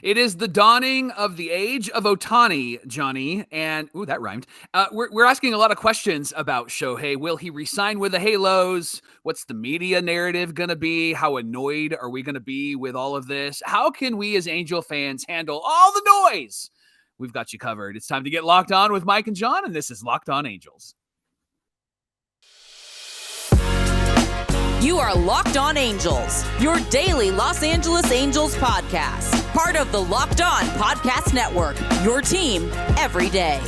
It is the dawning of the age of Ohtani, Johnny, and ooh, that rhymed. We're asking a lot of questions about Shohei. Will he resign with the Halos? What's the media narrative going to be? How annoyed are we going to be with all of this? How can we as Angel fans handle all the noise? We've got you covered. It's time to get locked on with Mike and John, and this is Locked On Angels. You are Locked On Angels, your daily Los Angeles Angels podcast. Part of the Locked On Podcast Network, your team every day.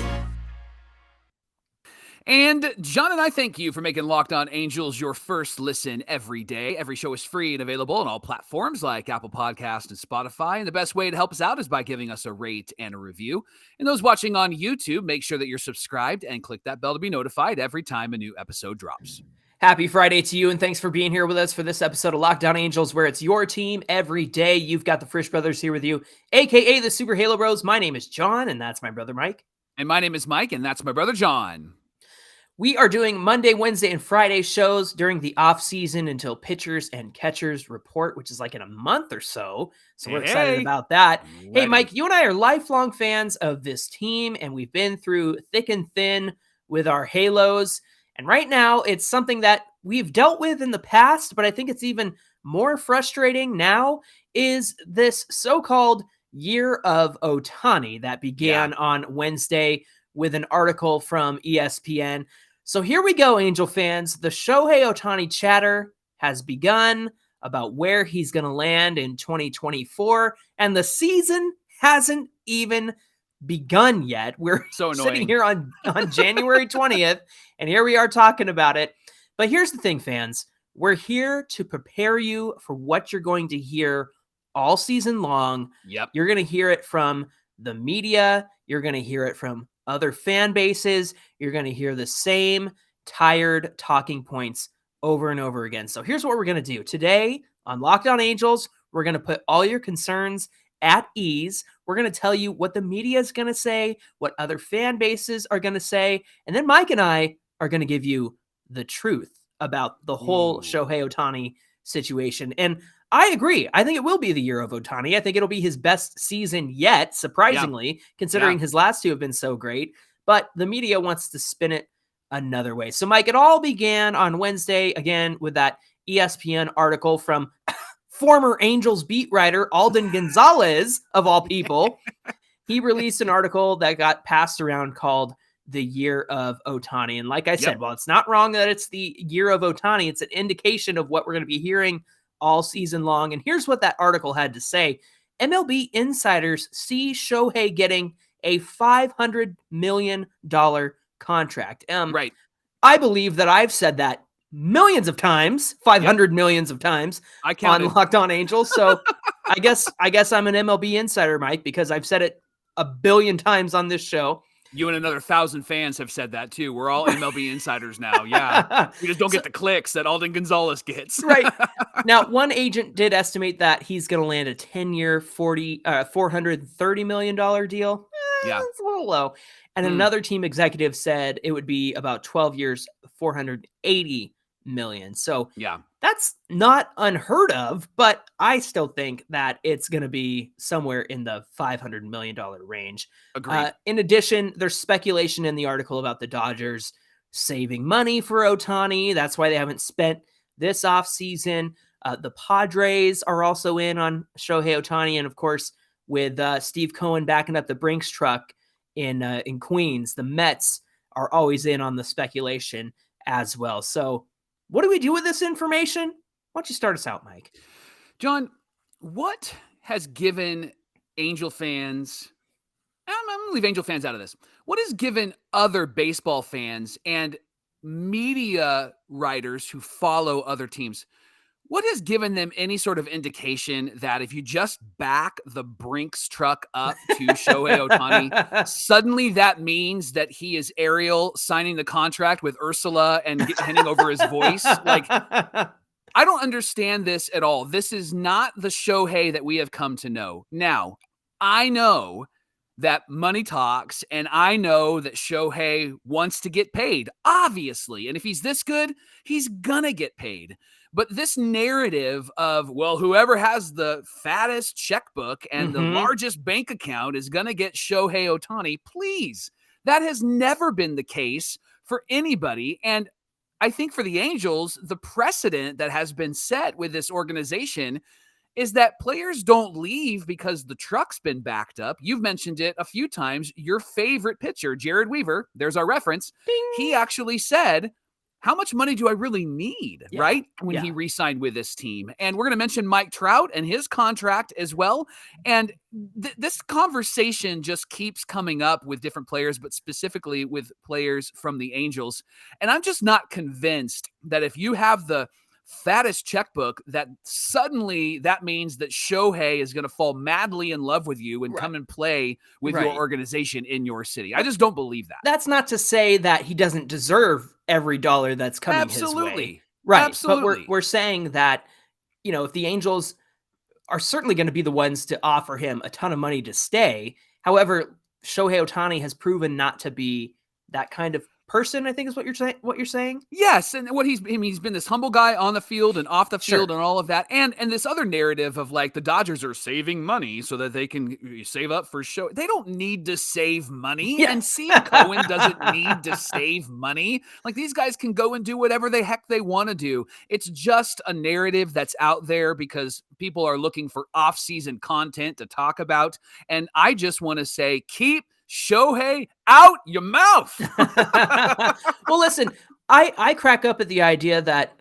And John and I thank you for making Locked On Angels your first listen every day. Every show is free and available on all platforms like Apple Podcasts and Spotify. And the best way to help us out is by giving us a rate and a review. And those watching on YouTube, make sure that you're subscribed and click that bell to be notified every time a new episode drops. Happy Friday to you, and thanks for being here with us for this episode of Locked On Angels, where it's your team every day. You've got the Frisch Brothers here with you, a.k.a. the Super Halo Bros. My name is John, and that's my brother Mike. And my name is Mike, and that's my brother John. We are doing Monday, Wednesday, and Friday shows during the off-season until pitchers and catchers report, which is like in a month or so. So we're excited about that. Ready. Hey, Mike, you and I are lifelong fans of this team, and we've been through thick and thin with our Halos. And right now, it's something that we've dealt with in the past, but I think it's even more frustrating now, is this so-called Year of Ohtani that began on Wednesday with an article from ESPN. So here we go, Angel fans. The Shohei Ohtani chatter has begun about where he's going to land in 2024, and the season hasn't even begun yet. We're sitting here on January 20th, and here we are talking about it. But here's the thing, fans. We're here to prepare you for what you're going to hear all season long. Yep. You're going to hear it from the media. You're going to hear it from other fan bases. You're going to hear the same tired talking points over and over again. So here's what we're going to do. Today on Locked On Angels, we're going to put all your concerns at ease. We're going to tell you what the media is going to say, what other fan bases are going to say, and then Mike and I are going to give you the truth about the whole Shohei Ohtani situation. And I agree. I think it will be the year of Ohtani. I think it'll be his best season yet, surprisingly, considering his last two have been so great. But the media wants to spin it another way. So, Mike, it all began on Wednesday, again, with that ESPN article from former Angels beat writer Alden Gonzalez, of all people. He released an article that got passed around called The Year of Ohtani. And like I said, well, it's not wrong that it's the Year of Ohtani. It's an indication of what we're going to be hearing all season long. And here's what that article had to say. MLB insiders see Shohei getting a $500 million contract. Right. I believe that I've said that millions of times, 500 millions of times on Locked On Angels. So I guess I'm an MLB insider, Mike, because I've said it a billion times on this show. You and another 1,000 fans have said that too. We're all MLB insiders now. Yeah. We just don't get the clicks that Alden Gonzalez gets. Right. Now, one agent did estimate that he's going to land a 10-year, $430 million deal. That's a little low. And another team executive said it would be about 12 years, $480 million. So that's not unheard of, but I still think that it's going to be somewhere in the $500 million range. Agreed. In addition, there's speculation in the article about the Dodgers saving money for Ohtani. That's why they haven't spent this offseason. The Padres are also in on Shohei Ohtani. And of course, with Steve Cohen backing up the Brinks truck in Queens, the Mets are always in on the speculation as well. So what do we do with this information? Why don't you start us out, Mike? John, what has given Angel fans, I'm going to leave Angel fans out of this. What has given other baseball fans and media writers who follow other teams, what has given them any sort of indication that if you just back the Brinks truck up to Shohei Ohtani, suddenly that means that he is Ariel signing the contract with Ursula and handing over his voice? Like, I don't understand this at all. This is not the Shohei that we have come to know. Now, I know that money talks, and I know that Shohei wants to get paid, obviously. And if he's this good, he's gonna get paid. But this narrative of, well, whoever has the fattest checkbook and the largest bank account is going to get Shohei Ohtani, please. That has never been the case for anybody. And I think for the Angels, the precedent that has been set with this organization is that players don't leave because the truck's been backed up. You've mentioned it a few times. Your favorite pitcher, Jared Weaver, there's our reference. Ding. He actually said, how much money do I really need, right? When Yeah. he re-signed with this team. And we're going to mention Mike Trout and his contract as well. And this conversation just keeps coming up with different players, but specifically with players from the Angels. And I'm just not convinced that if you have the fattest checkbook, that suddenly that means that Shohei is going to fall madly in love with you and come and play with your organization in your city. I just don't believe that. That's not to say that he doesn't deserve every dollar that's coming his way. Right. Absolutely. But we're saying that, if the Angels are certainly going to be the ones to offer him a ton of money to stay. However, Shohei Ohtani has proven not to be that kind of person, I think is what you're saying. Yes, and he's been this humble guy on the field and off the field and all of that, and this other narrative of like the Dodgers are saving money so that they can save up for show. They don't need to save money, and Steve Cohen doesn't need to save money. Like these guys can go and do whatever the heck they want to do. It's just a narrative that's out there because people are looking for off-season content to talk about, and I just want to say, keep Shohei out your mouth. Well, listen, I crack up at the idea that,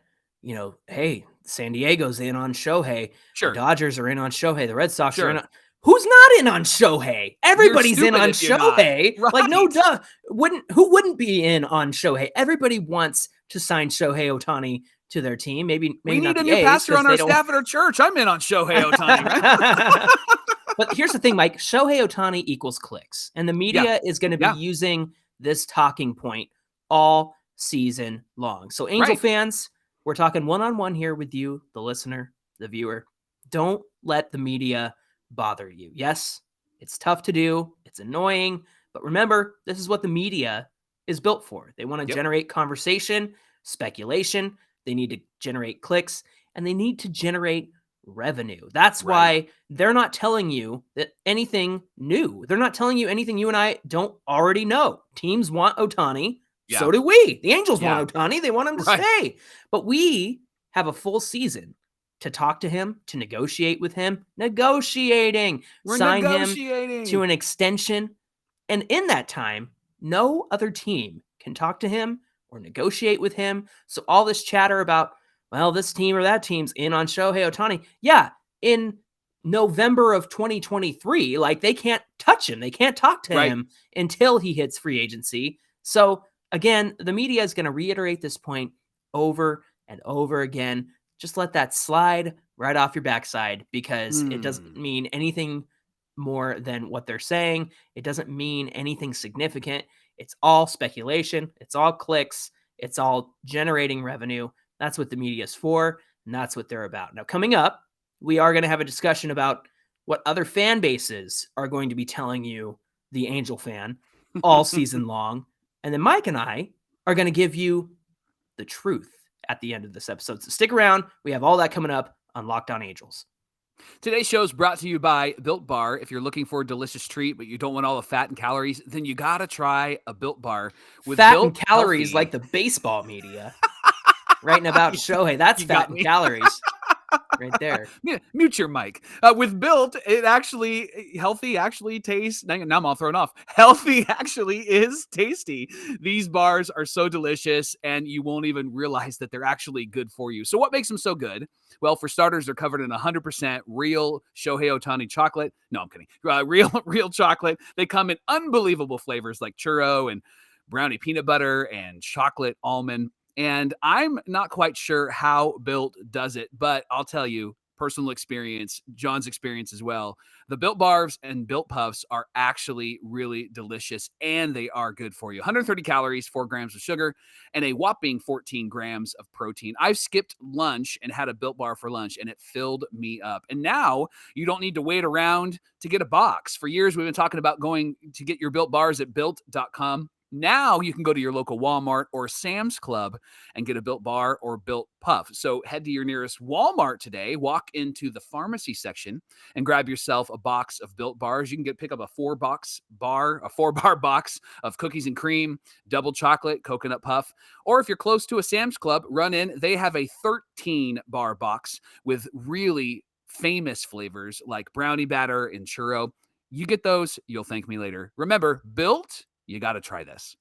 hey, San Diego's in on Shohei. Sure. The Dodgers are in on Shohei. The Red Sox are in on... Who's not in on Shohei? Everybody's in on Shohei. Right. Like, no duh. Who wouldn't be in on Shohei? Everybody wants to sign Shohei Ohtani to their team. Maybe we not need a the new A's, pastor on our staff at our church. I'm in on Shohei Ohtani, right? But here's the thing, Mike. Shohei Ohtani equals clicks. And the media is going to be using this talking point all season long. So Angel fans, we're talking one-on-one here with you, the listener, the viewer. Don't let the media bother you. Yes, it's tough to do. It's annoying. But remember, this is what the media is built for. They want to generate conversation, speculation. They need to generate clicks, and they need to generate revenue. That's why they're not telling you that anything new. They're not telling you anything you and I don't already know. Teams want Ohtani. So do we. The Angels want Ohtani. They want him to stay. But we have a full season to talk to him, to negotiate with him. Negotiating. Sign him to an extension. And in that time, no other team can talk to him or negotiate with him. So all this chatter about, well, this team or that team's in on Shohei Ohtani. Yeah, in November of 2023, like they can't touch him. They can't talk to him until he hits free agency. So again, the media is going to reiterate this point over and over again. Just let that slide right off your backside because it doesn't mean anything more than what they're saying. It doesn't mean anything significant. It's all speculation. It's all clicks. It's all generating revenue. That's what the media is for, and that's what they're about. Now, coming up, we are going to have a discussion about what other fan bases are going to be telling you, the Angel fan, all season long. And then Mike and I are going to give you the truth at the end of this episode. So stick around. We have all that coming up on Locked On Angels. Today's show is brought to you by Built Bar. If you're looking for a delicious treat, but you don't want all the fat and calories, then you got to try a Built Bar. With fat Built and calories healthy. Like the baseball media. Writing about Shohei. That's fat and calories. Right there. Mute your mic. With Built, healthy actually tastes. Now I'm all thrown off. Healthy actually is tasty. These bars are so delicious, and you won't even realize that they're actually good for you. So what makes them so good? Well, for starters, they're covered in 100% real Shohei Ohtani chocolate. No, I'm kidding. Real chocolate. They come in unbelievable flavors like churro and brownie peanut butter and chocolate almond. And I'm not quite sure how Built does it, but I'll tell you, personal experience, John's experience as well. The Built Bars and Built Puffs are actually really delicious, and they are good for you. 130 calories, 4 grams of sugar, and a whopping 14 grams of protein. I've skipped lunch and had a Built Bar for lunch, and it filled me up. And now you don't need to wait around to get a box. For years, we've been talking about going to get your Built Bars at Built.com. Now you can go to your local Walmart or Sam's Club and get a Built Bar or Built Puff. So head to your nearest Walmart today, walk into the pharmacy section, and grab yourself a box of Built Bars. You can pick up a 4-bar box of cookies and cream, double chocolate, coconut puff. Or if you're close to a Sam's Club, run in. They have a 13-bar box with really famous flavors like brownie batter and churro. You get those, you'll thank me later. Remember, Built, you got to try this.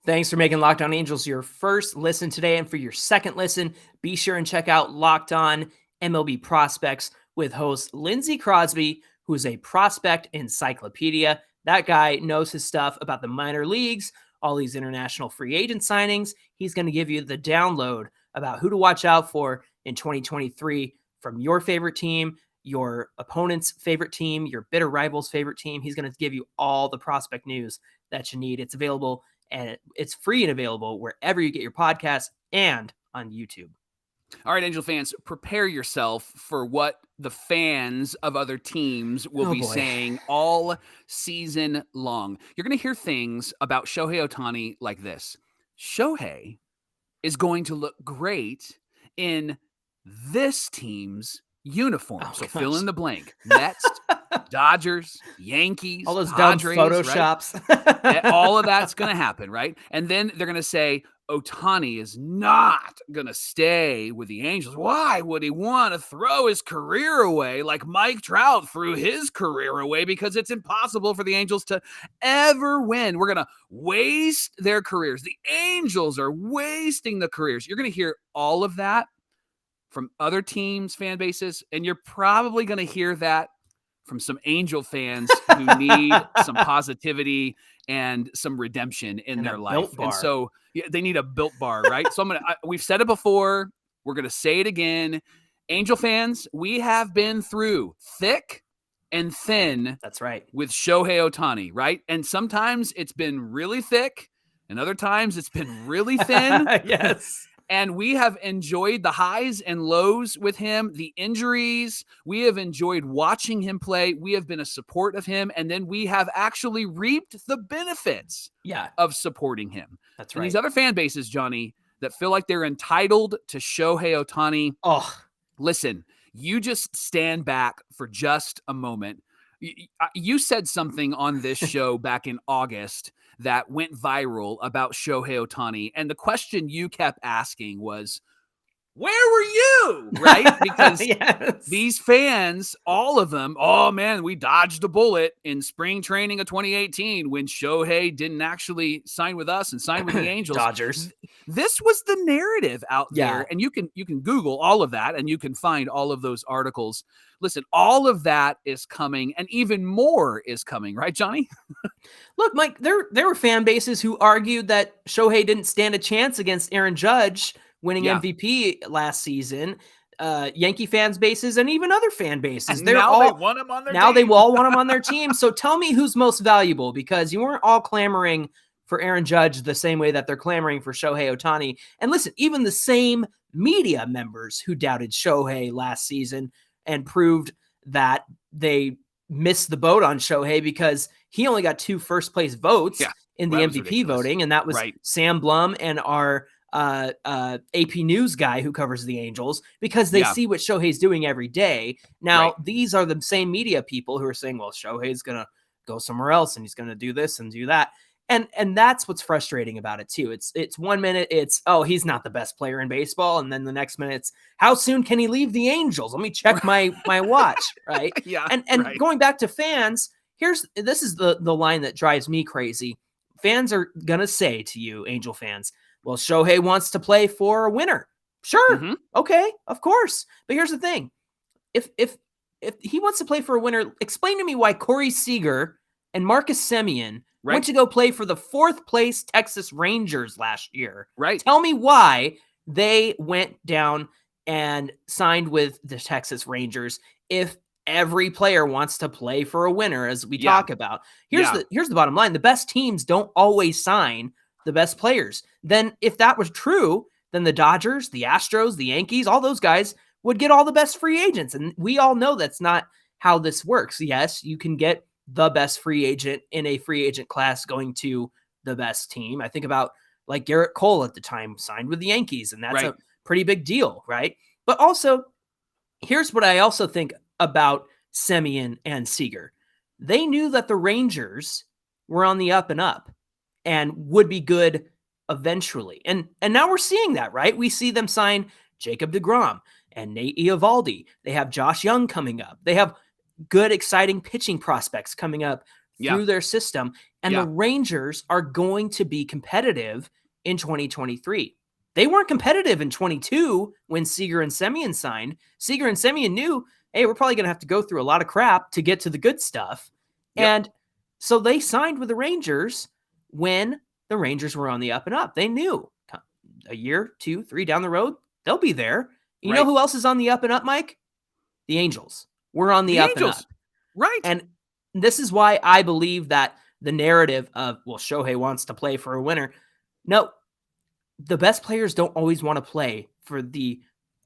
Thanks for making Locked On Angels your first listen today. And for your second listen, be sure and check out Locked On MLB Prospects with host Lindsey Crosby, who is a prospect encyclopedia. That guy knows his stuff about the minor leagues, all these international free agent signings. He's going to give you the download about who to watch out for in 2023 from your favorite team, your opponent's favorite team, your bitter rival's favorite team. He's going to give you all the prospect news that you need. It's available, and it's free and available wherever you get your podcasts and on YouTube. All right, Angel fans, prepare yourself for what the fans of other teams will be saying all season long. You're going to hear things about Shohei Ohtani like this. Shohei is going to look great in this team's uniform. So fill in the blank. Mets, Dodgers, Yankees, all those Padres, dumb photoshops. Right? All of that's going to happen, right? And then they're going to say, Ohtani is not going to stay with the Angels. Why would he want to throw his career away like Mike Trout threw his career away? Because it's impossible for the Angels to ever win. We're going to waste their careers. The Angels are wasting the careers. You're going to hear all of that from other teams' fan bases, and you're probably going to hear that from some Angel fans who need some positivity and some redemption in their life. And so they need a Built Bar, right? So we've said it before. We're going to say it again. Angel fans, we have been through thick and thin. That's right. With Shohei Ohtani, right? And sometimes it's been really thick, and other times it's been really thin. Yes. And we have enjoyed the highs and lows with him, the injuries. We have enjoyed watching him play. We have been a support of him. And then we have actually reaped the benefits of supporting him. That's right. And these other fan bases, Johnny, that feel like they're entitled to Shohei Ohtani. Listen, you just stand back for just a moment. You said something on this show back in August that went viral about Shohei Ohtani. And the question you kept asking was, where were you? Right? Because these fans, all of them, oh man, we dodged a bullet in spring training of 2018 when Shohei didn't actually sign with us and sign with the Angels. Dodgers. This was the narrative out there. And you can Google all of that and you can find all of those articles. Listen, all of that is coming and even more is coming, right, Johnny? Look, Mike, there were fan bases who argued that Shohei didn't stand a chance against Aaron Judge winning MVP last season. Yankee fans bases and even other fan bases. They want him on their team. They all want him on their team. So tell me who's most valuable, because you weren't all clamoring for Aaron Judge the same way that they're clamoring for Shohei Ohtani. And listen, even the same media members who doubted Shohei last season and proved that they missed the boat on Shohei because he only got 2 first-place votes in the MVP voting, and that was Sam Blum and our AP News guy who covers the Angels, because they see what Shohei's doing every day. Now, these are the same media people who are saying, well, Shohei's going to go somewhere else and he's going to do this and do that. And that's what's frustrating about it too. It's 1 minute it's, oh, he's not the best player in baseball, and then the next minute it's, how soon can he leave the Angels? Let me check my watch, right? And going back to fans, this is the line that drives me crazy. Fans are gonna say to you, Angel fans, well, Shohei wants to play for a winner. Sure, okay, of course. But here's the thing: if he wants to play for a winner, explain to me why Corey Seager and Marcus Semien went to go play for the 4th place Texas Rangers last year. Tell me why they went down and signed with the Texas Rangers if every player wants to play for a winner, as we talk about. Here's the bottom line. The best teams don't always sign the best players. Then if that was true, then the Dodgers, the Astros, the Yankees, all those guys would get all the best free agents. And we all know that's not how this works. Yes, you can get the best free agent in a free agent class going to the best team. I think about like Garrett Cole at the time signed with the Yankees, and that's Right. a pretty big deal, right? But also, here's what I also think about Semien and Seager. They knew that the Rangers were on the up and up and would be good eventually. And now we're seeing that, right? We see them sign Jacob deGrom and Nate Eovaldi. They have Josh Young coming up. They have good, exciting pitching prospects coming up through their system. And the Rangers are going to be competitive in 2023. They weren't competitive in 22 when Seager and Semien signed. Seager and Semien knew, hey, we're probably going to have to go through a lot of crap to get to the good stuff. And so they signed with the Rangers when the Rangers were on the up and up. They knew a year, 2, 3 down the road, they'll be there. You know who else is on the up and up, Mike? The Angels. We're on the up and up. Right. And this is why I believe that the narrative of, well, Shohei wants to play for a winner. No, the best players don't always want to play for the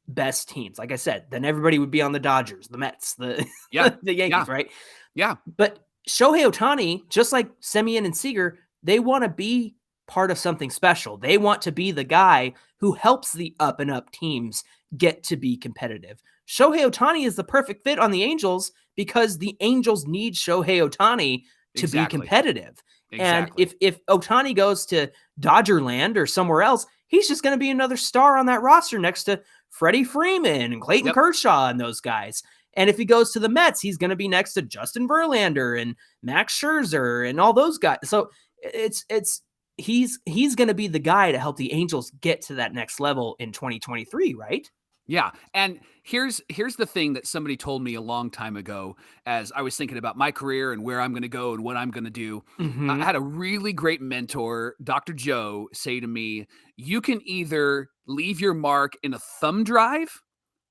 best teams. Like I said, then everybody would be on the Dodgers, the Mets, the Yankees, right? Yeah. But Shohei Ohtani, just like Semien and Seager, they want to be part of something special. They want to be the guy who helps the up and up teams get to be competitive. Shohei Ohtani is the perfect fit on the Angels because the Angels need Shohei Ohtani to be competitive. And if Ohtani goes to Dodgerland or somewhere else, he's just going to be another star on that roster next to Freddie Freeman and Clayton Kershaw and those guys. And if he goes to the Mets, he's going to be next to Justin Verlander and Max Scherzer and all those guys. So he's going to be the guy to help the Angels get to that next level in 2023, right? Yeah. And here's the thing that somebody told me a long time ago as I was thinking about my career and where I'm going to go and what I'm going to do. I had a really great mentor, Dr. Joe, say to me, you can either leave your mark in a thumb drive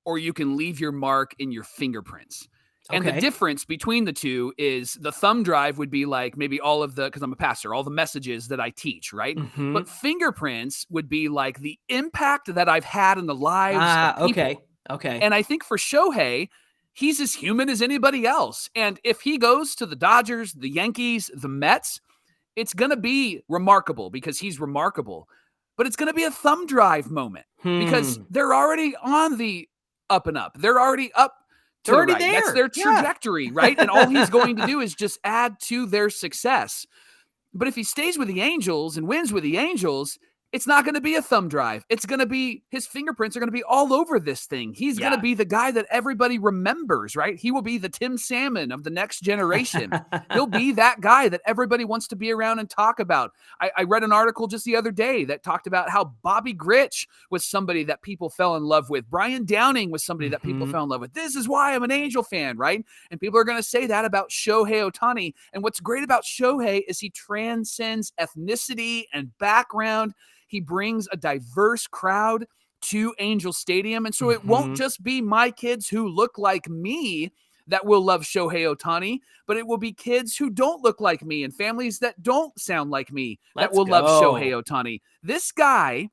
or you can leave your mark in your fingerprints. And the difference between the two is the thumb drive would be like maybe all of the, because I'm a pastor, all the messages that I teach, right? But fingerprints would be like the impact that I've had in the lives of people. Okay. And I think for Shohei, he's as human as anybody else. And if he goes to the Dodgers, the Yankees, the Mets, it's going to be remarkable because he's remarkable. But it's going to be a thumb drive moment because they're already on the up and up. They're already up. They're already there. That's their trajectory, right? And all he's going to do is just add to their success. But if he stays with the Angels and wins with the Angels, it's not going to be a thumb drive. It's going to be, his fingerprints are going to be all over this thing. He's going to be the guy that everybody remembers, right? He will be the Tim Salmon of the next generation. He'll be that guy that everybody wants to be around and talk about. I read an article just the other day that talked about how Bobby Grich was somebody that people fell in love with. Brian Downing was somebody that people fell in love with. This is why I'm an Angel fan, right? And people are going to say that about Shohei Ohtani. And what's great about Shohei is he transcends ethnicity and background. He brings a diverse crowd to Angel Stadium. And so it won't just be my kids who look like me that will love Shohei Ohtani, but it will be kids who don't look like me and families that don't sound like me that will love Shohei Ohtani. This guy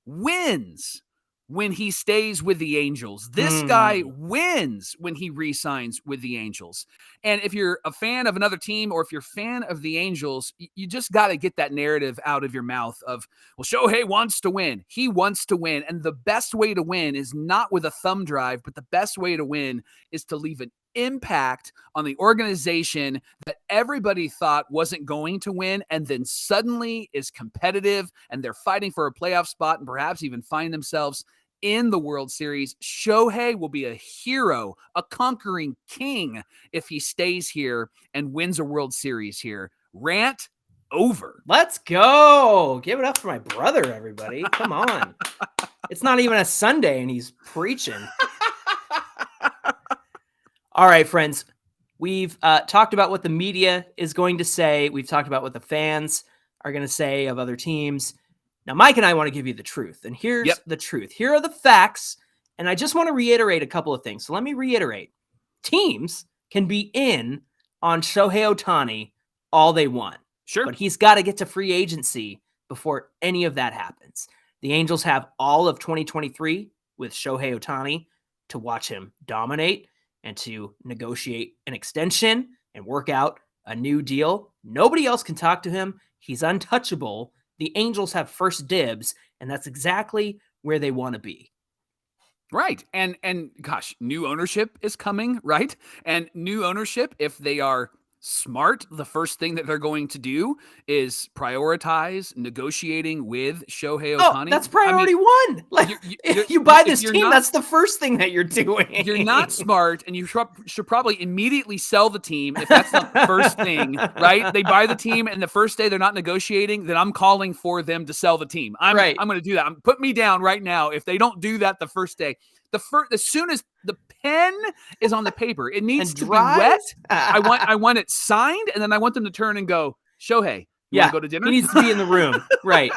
wins when he stays with the Angels. This guy wins when he re-signs with the Angels. And if you're a fan of another team or if you're a fan of the Angels, you just got to get that narrative out of your mouth of, well, Shohei wants to win. He wants to win. And the best way to win is not with a thumb drive, but the best way to win is to leave an impact on the organization that everybody thought wasn't going to win and then suddenly is competitive and they're fighting for a playoff spot and perhaps even find themselves in the World Series. Shohei will be a hero, a conquering king if he stays here and wins a World Series here. Rant over. Let's go. Give it up for my brother, everybody. Come on. It's not even a Sunday and he's preaching. All right, friends, we've talked about what the media is going to say. We've talked about what the fans are going to say of other teams. Now, Mike and I want to give you the truth, and here's the truth. Here are the facts, and I just want to reiterate a couple of things. So let me reiterate. Teams can be in on Shohei Ohtani all they want. Sure. But he's got to get to free agency before any of that happens. The Angels have all of 2023 with Shohei Ohtani to watch him dominate and to negotiate an extension and work out a new deal Nobody else can talk to him. He's untouchable. The Angels have first dibs, and that's exactly where they want to be. Right. And gosh, new ownership is coming, right? And new ownership, if they are smart, the first thing that they're going to do is prioritize negotiating with Shohei Oh, Ohtani. that's priority one. Like, if you buy this team, that's the first thing that you're doing. You're not smart, and you should probably immediately sell the team if that's not the first thing, right? They buy the team, and the first day they're not negotiating, then I'm calling for them to sell the team. I'm going to do that. Put me down right now if they don't do that the first day. As soon as the pen is on the paper, it needs to be wet. I want it signed, and then I want them to turn and go, Shohei, you want to go to dinner? He needs to be in the room. Right.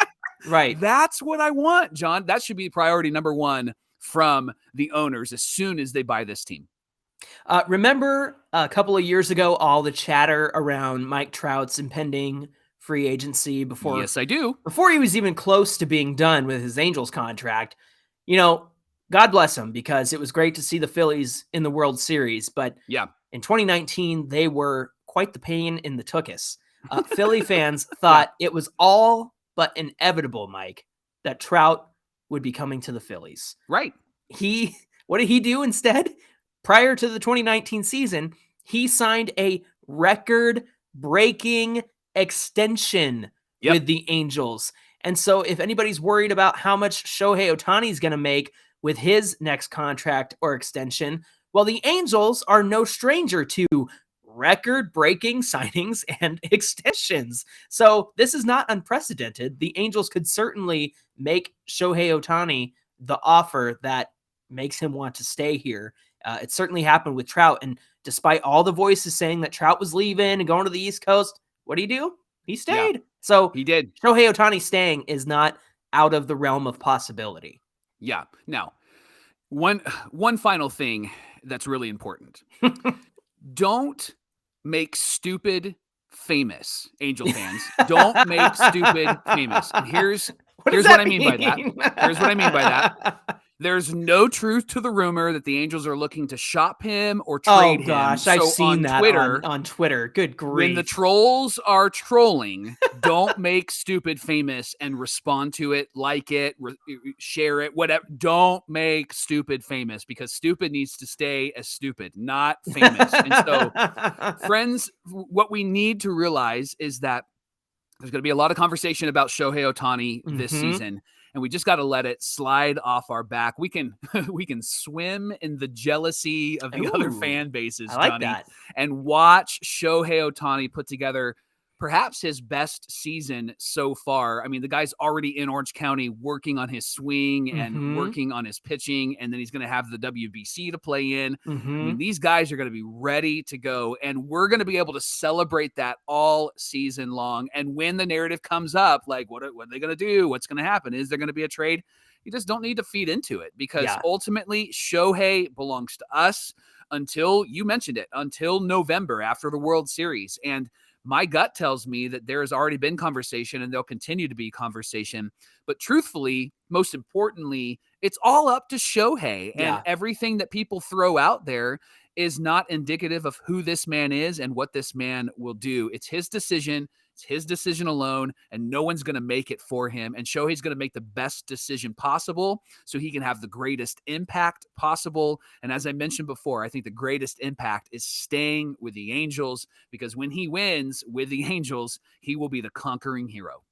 That's what I want, John. That should be priority number one from the owners as soon as they buy this team. Remember a couple of years ago, all the chatter around Mike Trout's impending free agency before? Yes, I do. Before he was even close to being done with his Angels contract. God bless him, because it was great to see the Phillies in the World Series. But in 2019, they were quite the pain in the tuchus. Philly fans thought it was all but inevitable, Mike, that Trout would be coming to the Phillies. Right. What did he do instead? Prior to the 2019 season, he signed a record-breaking extension with the Angels. And so if anybody's worried about how much Shohei Ohtani is going to make with his next contract or extension, well, the Angels are no stranger to record-breaking signings and extensions. So this is not unprecedented. The Angels could certainly make Shohei Ohtani the offer that makes him want to stay here. It certainly happened with Trout. And despite all the voices saying that Trout was leaving and going to the East Coast, what did he do? He stayed. Yeah, so he did. Shohei Ohtani staying is not out of the realm of possibility. Yeah. Now, one final thing that's really important. Don't make stupid famous, Angel fans. Don't make stupid famous. And here's what I mean by that. Here's what I mean by that. There's no truth to the rumor that the Angels are looking to shop him or trade him. Oh gosh, I've seen that on Twitter. Good grief. When the trolls are trolling, don't make stupid famous and respond to it, like it, share it, whatever. Don't make stupid famous, because stupid needs to stay as stupid, not famous. And so, friends, what we need to realize is that there's going to be a lot of conversation about Shohei Ohtani this season. And we just got to let it slide off our back. We can swim in the jealousy of the other fan bases, Johnny, and watch Shohei Ohtani put together perhaps his best season so far. I mean, the guy's already in Orange County working on his swing and working on his pitching, and then he's going to have the WBC to play in. I mean, these guys are going to be ready to go, and we're going to be able to celebrate that all season long. And when the narrative comes up, like, what are they going to do? What's going to happen? Is there going to be a trade? You just don't need to feed into it, because ultimately Shohei belongs to us until, you mentioned it, until November after the World Series. And my gut tells me that there has already been conversation, and there'll continue to be conversation. But truthfully, most importantly, it's all up to Shohei. And everything that people throw out there is not indicative of who this man is and what this man will do. It's his decision. It's his decision alone, and no one's going to make it for him. And Shohei's going to make the best decision possible so he can have the greatest impact possible. And as I mentioned before, I think the greatest impact is staying with the Angels, because when he wins with the Angels, he will be the conquering hero.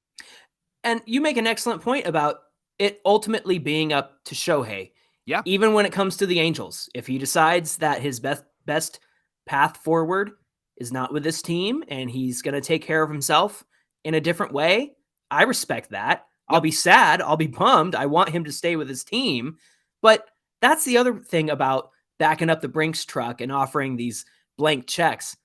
And you make an excellent point about it ultimately being up to Shohei. Yeah. Even when it comes to the Angels, if he decides that his best path forward is not with this team and he's going to take care of himself in a different way, I respect that. I'll be sad. I'll be bummed. I want him to stay with his team. But that's the other thing about backing up the Brinks truck and offering these blank checks.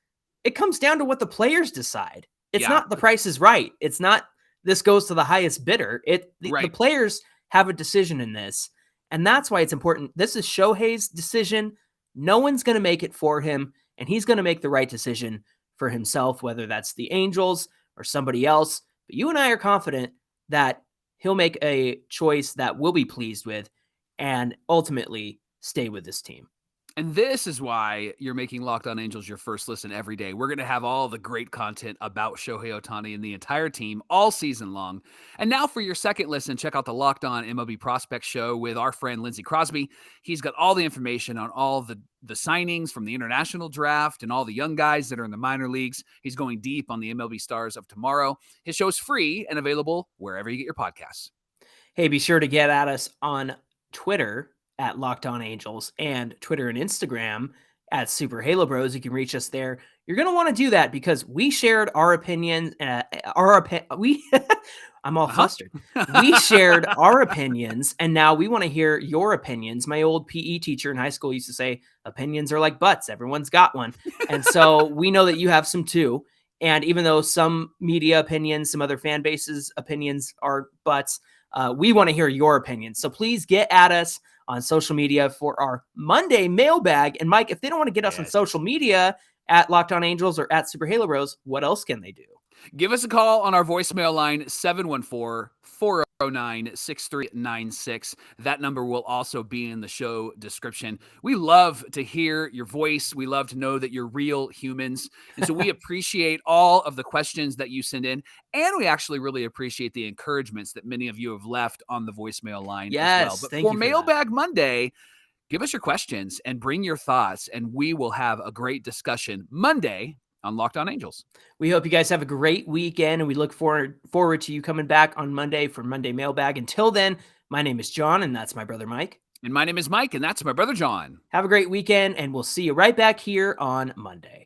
It comes down to what the players decide. It's not the price is right. It's not this goes to the highest bidder. The players have a decision in this. And that's why it's important. This is Shohei's decision. No one's going to make it for him. And he's going to make the right decision for himself, whether that's the Angels or somebody else. But you and I are confident that he'll make a choice that we'll be pleased with and ultimately stay with this team. And this is why you're making Locked On Angels your first listen every day. We're going to have all the great content about Shohei Ohtani and the entire team all season long. And now for your second listen, check out the Locked On MLB Prospect Show with our friend Lindsey Crosby. He's got all the information on all the signings from the international draft and all the young guys that are in the minor leagues. He's going deep on the MLB stars of tomorrow. His show's free and available wherever you get your podcasts. Hey, be sure to get at us on Twitter at Locked On Angels and Twitter and Instagram at Super Halo Bros. You can reach us there. You're going to want to do that because we shared our opinions. I'm all flustered. We shared our opinions, and now we want to hear your opinions. My old PE teacher in high school used to say, opinions are like butts. Everyone's got one. And so we know that you have some too. And even though some media opinions, some other fan bases opinions are butts, we want to hear your opinions. So please get at us on social media for our Monday mailbag. And Mike, if they don't want to get us on social media at Locked On Angels or at Super Halo Bros, what else can they do? Give us a call on our voicemail line, 714-409-6396. That number will also be in the show description. We love to hear your voice. We love to know that you're real humans. And so we appreciate all of the questions that you send in. And we actually really appreciate the encouragements that many of you have left on the voicemail line as well. But thank you for Mailbag Monday, give us your questions and bring your thoughts, and we will have a great discussion Monday on Locked On Angels. We hope you guys have a great weekend, and we look forward to you coming back on Monday for Monday Mailbag. Until then, my name is John, and that's my brother Mike. And my name is Mike, and that's my brother John. Have a great weekend, and we'll see you right back here on Monday.